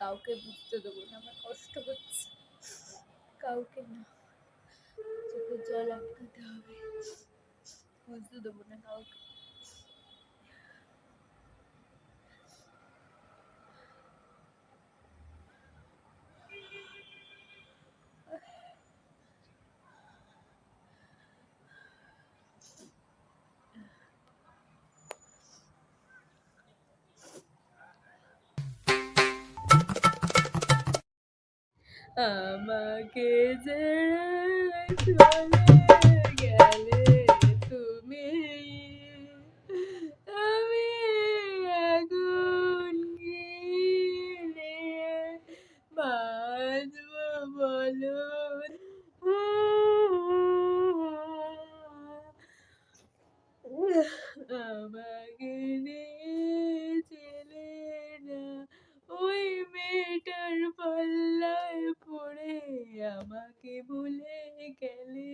কাউকে বুঝতে দেবো না, আমার কষ্ট হচ্ছে, কাউকে না, চোখের জল আটকাতে হবে, বুঝতে দেবো না কাউকে। আমাকে ছেড়ে চলে গেলে তুমি, আমি এখন কি নিয়ে বাঁচবো বলো। আমাকে নিয়েছিলে না ওই মেয়েটার পাল্লায় পড়ে, আমাকে ভুলে গেলে।